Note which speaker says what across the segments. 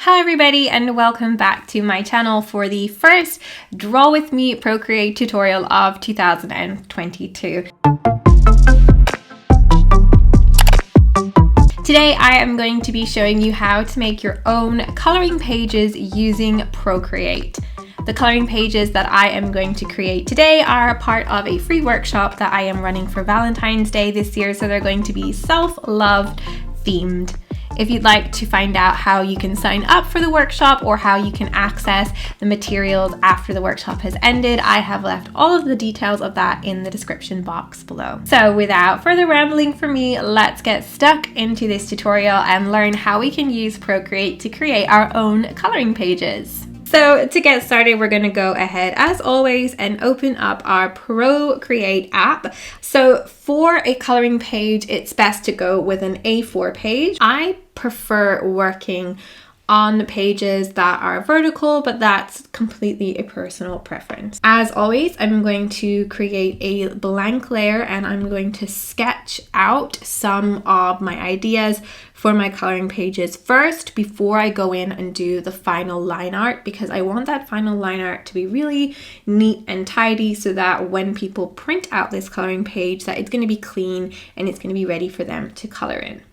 Speaker 1: Hi everybody and welcome back to my channel for the first Draw With Me Procreate tutorial of 2022. Today I am going to be showing you how to make your own coloring pages using Procreate. The coloring pages that I am going to create today are part of a free workshop that I am running for Valentine's Day this year, so they're going to be self-love themed. If you'd like to find out how you can sign up for the workshop or how you can access the materials after the workshop has ended, I have left all of the details of that in the description box below. So without further rambling from me, let's get stuck into this tutorial and learn how we can use Procreate to create our own coloring pages. So to get started, we're going to go ahead as always and open up our Procreate app. So for a coloring page, it's best to go with an A4 page. I prefer working on pages that are vertical, but that's completely a personal preference. As always, I'm going to create a blank layer and I'm going to sketch out some of my ideas for my coloring pages first before I go in and do the final line art, because I want that final line art to be really neat and tidy so that when people print out this coloring page that it's going to be clean and it's going to be ready for them to color in.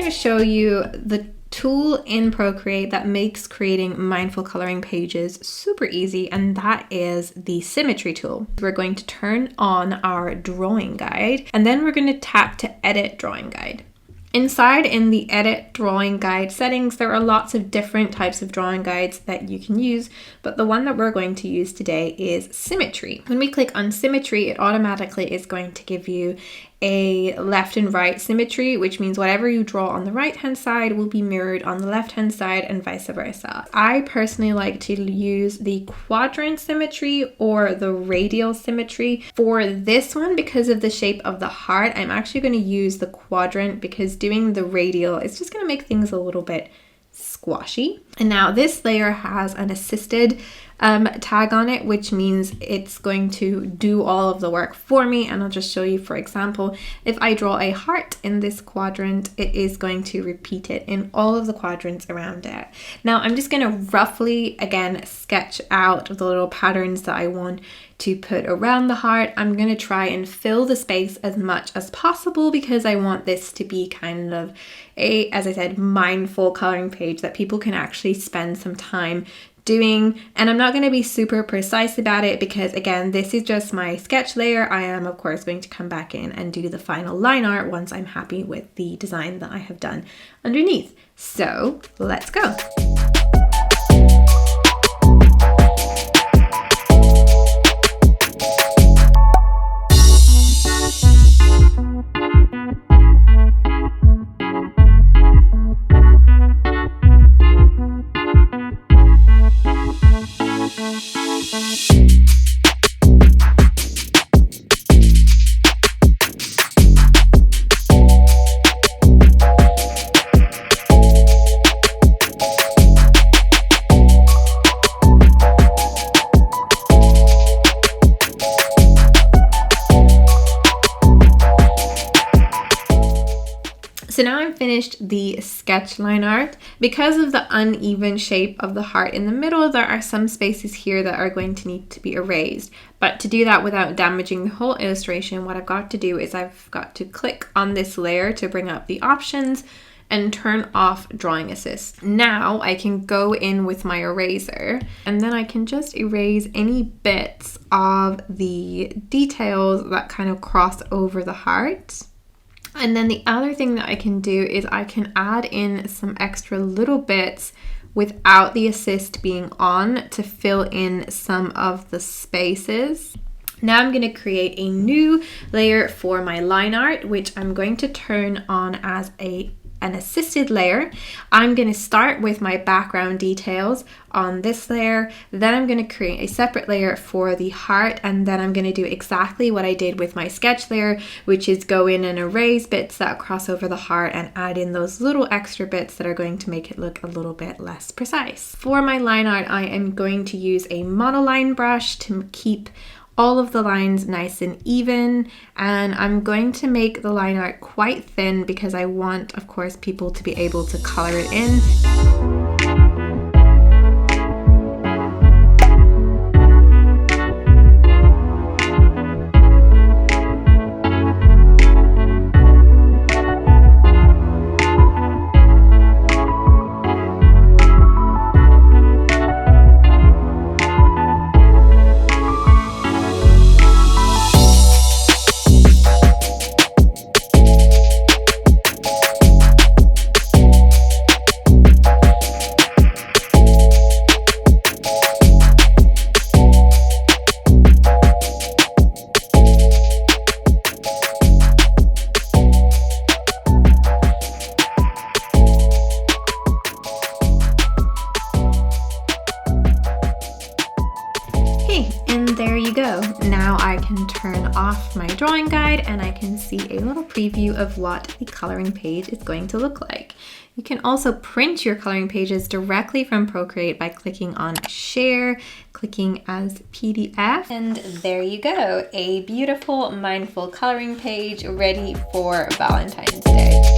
Speaker 1: Show you the tool in Procreate that makes creating mindful coloring pages super easy, and that is the symmetry tool. We're going to turn on our drawing guide and then we're going to tap to edit drawing guide. Inside in the edit drawing guide settings, there are lots of different types of drawing guides that you can use, but the one that we're going to use today is symmetry. When we click on symmetry, it automatically is going to give you a left and right symmetry, which means whatever you draw on the right hand side will be mirrored on the left hand side and vice versa. I personally like to use the quadrant symmetry or the radial symmetry. For this one, because of the shape of the heart, I'm actually going to use the quadrant because doing the radial is just going to make things a little bit squashy. And now this layer has an assisted tag on it, which means it's going to do all of the work for me. And I'll just show you, for example, if I draw a heart in this quadrant, it is going to repeat it in all of the quadrants around it. Now I'm just going to roughly, again, sketch out the little patterns that I want to put around the heart. I'm going to try and fill the space as much as possible because I want this to be kind of a, as I said, mindful coloring page that people can actually spend some time doing. And I'm not going to be super precise about it because, again, this is just my sketch layer. I am, of course, going to come back in and do the final line art once I'm happy with the design that I have done underneath. So let's go. So now I'm finished the sketch line art. Because of the uneven shape of the heart in the middle, there are some spaces here that are going to need to be erased. But to do that without damaging the whole illustration, what I've got to do is I've got to click on this layer to bring up the options and turn off drawing assist. Now I can go in with my eraser and then I can just erase any bits of the details that kind of cross over the heart. And then the other thing that I can do is I can add in some extra little bits without the assist being on to fill in some of the spaces. Now I'm going to create a new layer for my line art, which I'm going to turn on as a an assisted layer. I'm going to start with my background details on this layer, then I'm going to create a separate layer for the heart, and then I'm going to do exactly what I did with my sketch layer, which is go in and erase bits that cross over the heart and add in those little extra bits that are going to make it look a little bit less precise. For my line art, I am going to use a monoline brush to keep all of the lines nice and even, and I'm going to make the line art quite thin because I want, of course, people to be able to color it in. There you go. Now I can turn off my drawing guide and I can see a little preview of what the coloring page is going to look like. You can also print your coloring pages directly from Procreate by clicking on Share, clicking as PDF, and there you go, a beautiful mindful coloring page ready for Valentine's Day.